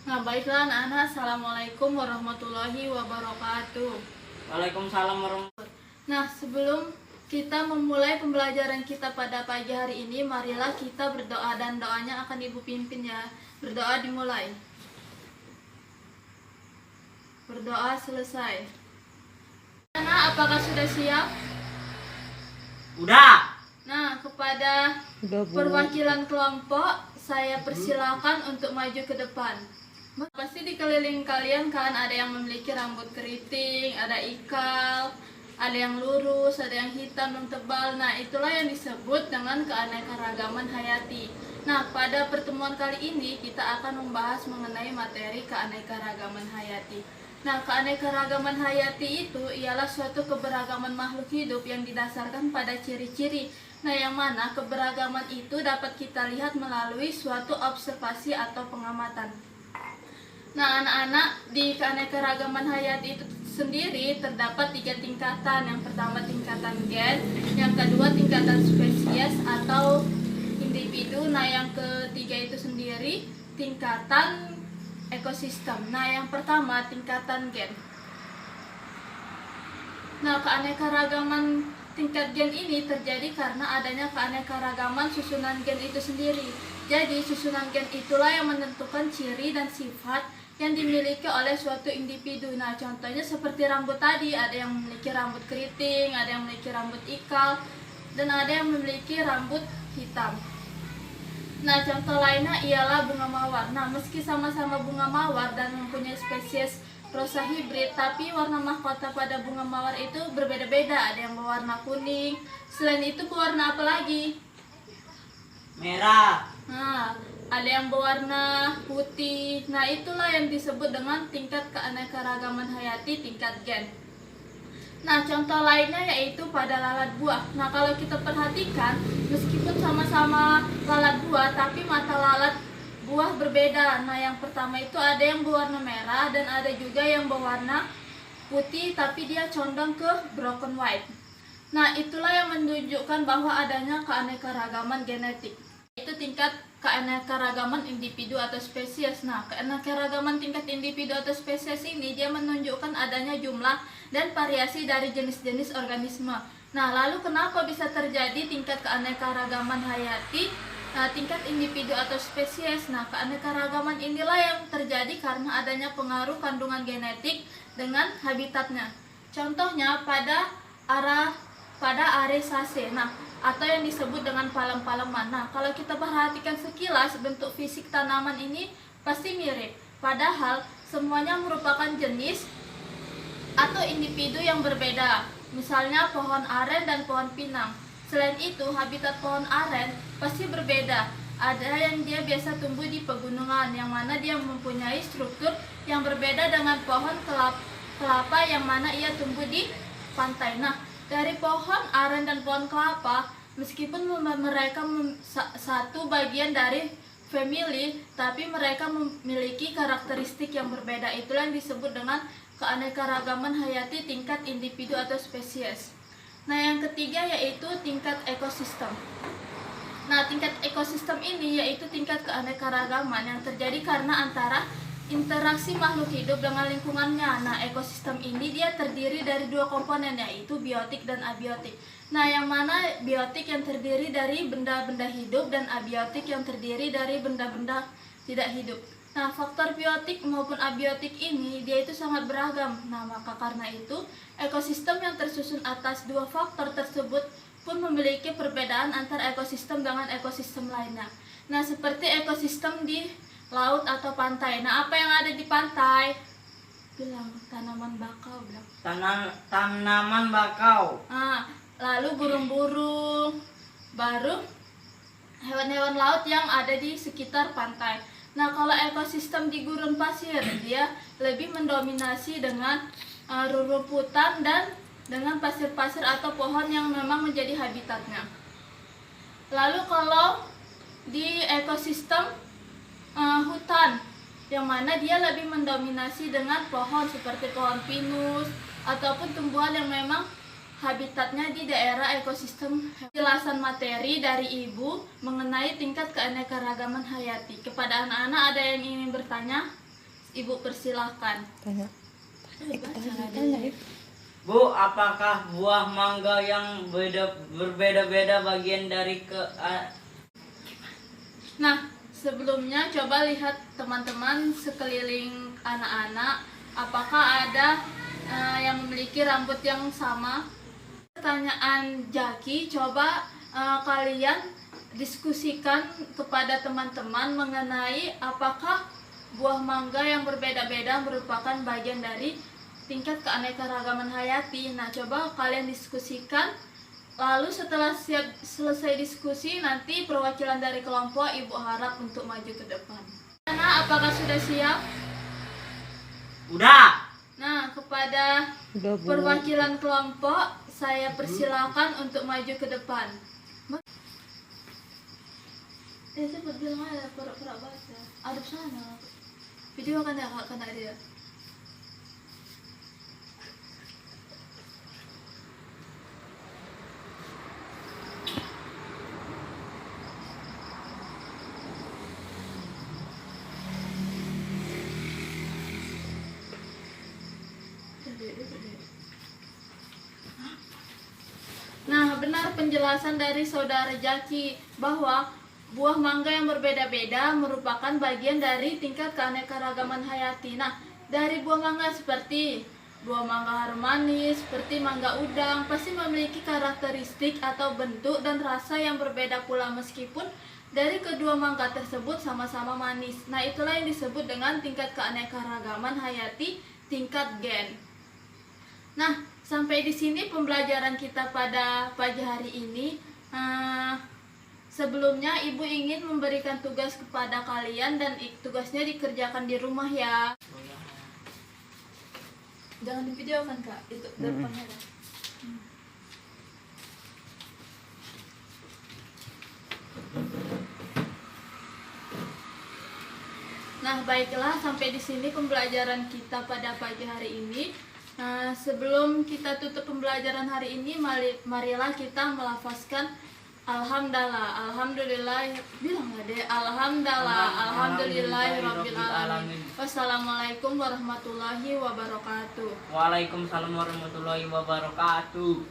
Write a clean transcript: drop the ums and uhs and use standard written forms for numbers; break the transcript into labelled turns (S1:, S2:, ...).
S1: Nah, baiklah anak-anak, Assalamualaikum warahmatullahi wabarakatuh.
S2: Waalaikumsalam warahmatullahi.
S1: Nah, sebelum kita memulai pembelajaran kita pada pagi hari ini, marilah kita berdoa dan doanya akan Ibu pimpin ya. Berdoa dimulai. Berdoa selesai. Anak, apakah sudah siap?
S2: Udah.
S1: Nah, kepada perwakilan kelompok, saya persilakan untuk maju ke depan. Pasti di keliling kalian kan ada yang memiliki rambut keriting, ada ikal, ada yang lurus, ada yang hitam dan tebal. Nah, itulah yang disebut dengan keanekaragaman hayati. Nah, pada pertemuan kali ini kita akan membahas mengenai materi keanekaragaman hayati. Nah, keanekaragaman hayati itu ialah suatu keberagaman makhluk hidup yang didasarkan pada ciri-ciri. Nah, yang mana keberagaman itu dapat kita lihat melalui suatu observasi atau pengamatan. Nah, anak-anak, di keanekaragaman hayati itu sendiri terdapat 3 tingkatan. Yang pertama tingkatan gen, yang kedua tingkatan spesies atau individu. Nah, yang ketiga itu sendiri tingkatan ekosistem. Nah, yang pertama tingkatan gen. Nah, keanekaragaman tingkat gen ini terjadi karena adanya keanekaragaman susunan gen itu sendiri. Jadi, susunan gen itulah yang menentukan ciri dan sifat yang dimiliki oleh suatu individu. Nah, contohnya seperti rambut tadi, ada yang memiliki rambut keriting, ada yang memiliki rambut ikal, dan ada yang memiliki rambut hitam. Nah, contoh lainnya ialah bunga mawar. Nah, meski sama-sama bunga mawar dan mempunyai spesies rosa hibrid, tapi warna mahkota pada bunga mawar itu berbeda-beda. Ada yang berwarna kuning, selain itu berwarna apa lagi?
S2: Merah.
S1: Nah, ada yang berwarna putih. Nah, itulah yang disebut dengan tingkat keanekaragaman hayati tingkat gen. Nah, contoh lainnya yaitu pada lalat buah. Nah, kalau kita perhatikan, meskipun sama-sama lalat buah, tapi mata lalat buah berbeda. Nah, yang pertama itu ada yang berwarna merah dan ada juga yang berwarna putih, tapi dia condong ke broken white. Nah, itulah yang menunjukkan bahwa adanya keanekaragaman genetik. Itu tingkat keanekaragaman individu atau spesies. Nah, keanekaragaman tingkat individu atau spesies ini dia menunjukkan adanya jumlah dan variasi dari jenis-jenis organisme. Nah, lalu kenapa bisa terjadi tingkat keanekaragaman hayati tingkat individu atau spesies? Nah, keanekaragaman inilah yang terjadi karena adanya pengaruh kandungan genetik dengan habitatnya. Contohnya pada aresase. Nah, atau yang disebut dengan palem-paleman. Nah, kalau kita perhatikan sekilas bentuk fisik tanaman ini pasti mirip. Padahal semuanya merupakan jenis atau individu yang berbeda. Misalnya pohon aren dan pohon pinang. Selain itu, habitat pohon aren pasti berbeda. Ada yang dia biasa tumbuh di pegunungan, yang mana dia mempunyai struktur yang berbeda dengan pohon kelapa yang mana ia tumbuh di pantai. Nah, dari pohon aren dan pohon kelapa, meskipun mereka satu bagian dari famili, tapi mereka memiliki karakteristik yang berbeda. Itulah yang disebut dengan keanekaragaman hayati tingkat individu atau spesies. Nah, yang ketiga yaitu tingkat ekosistem. Nah, tingkat ekosistem ini yaitu tingkat keanekaragaman yang terjadi karena antara interaksi makhluk hidup dengan lingkungannya. Nah, ekosistem ini dia terdiri dari 2 komponen, yaitu biotik dan abiotik. Nah, yang mana biotik yang terdiri dari benda-benda hidup dan abiotik yang terdiri dari benda-benda tidak hidup. Nah, faktor biotik maupun abiotik ini dia itu sangat beragam. Nah, maka karena itu ekosistem yang tersusun atas 2 faktor tersebut pun memiliki perbedaan antara ekosistem dengan ekosistem lainnya. Nah, seperti ekosistem di laut atau pantai. Nah, apa yang ada di pantai? Bilang tanaman bakau, bilang.
S2: Tanaman bakau.
S1: Nah, lalu burung-burung, baru hewan-hewan laut yang ada di sekitar pantai. Nah, kalau ekosistem di gurun pasir, dia lebih mendominasi dengan rerumputan dan dengan pasir-pasir atau pohon yang memang menjadi habitatnya. Lalu kalau di ekosistem hutan, yang mana dia lebih mendominasi dengan pohon seperti pohon pinus ataupun tumbuhan yang memang habitatnya di daerah ekosistem. Penjelasan materi dari Ibu mengenai tingkat keanekaragaman hayati. Kepada anak-anak ada yang ingin bertanya? Ibu persilahkan.
S3: Tanya.
S1: Baca
S3: Tanya.
S1: dulu.
S2: Bu, apakah buah mangga yang berbeda-beda bagian dari
S1: Nah, sebelumnya coba lihat teman-teman sekeliling anak-anak, apakah ada yang memiliki rambut yang sama? Pertanyaan Jaki, coba kalian diskusikan kepada teman-teman mengenai apakah buah mangga yang berbeda-beda merupakan bagian dari tingkat keanekaragaman hayati. Nah, coba kalian diskusikan. Lalu setelah selesai diskusi, nanti perwakilan dari kelompok Ibu harap untuk maju ke depan. Nah, apakah sudah siap?
S2: Udah.
S1: Nah, kepada
S3: Udah, Bu.
S1: perwakilan kelompok, saya persilakan untuk maju ke depan. Cepat bilang aja, pura-pura baca. Adep sana. Video kan ya, kena dia. Nah, benar penjelasan dari saudara Jaki bahwa buah mangga yang berbeda-beda merupakan bagian dari tingkat keanekaragaman hayati. Nah, dari buah mangga seperti buah mangga harum manis, seperti mangga udang, pasti memiliki karakteristik atau bentuk dan rasa yang berbeda pula meskipun dari kedua mangga tersebut sama-sama manis. Nah, itulah yang disebut dengan tingkat keanekaragaman hayati tingkat gen. Nah, sampai di sini pembelajaran kita pada pagi hari ini. Sebelumnya Ibu ingin memberikan tugas kepada kalian dan tugasnya dikerjakan di rumah ya. Jangan divideokan Kak, itu depannya Kak. Nah, baiklah, sampai di sini pembelajaran kita pada pagi hari ini. Nah, sebelum kita tutup pembelajaran hari ini, marilah kita melafazkan Alhamdulillah, Alhamdulillah, bilang nggak deh, Alhamdulillah, Alhamdulillahirabbil alamin. Wassalamualaikum warahmatullahi wabarakatuh.
S2: Waalaikumsalam warahmatullahi wabarakatuh.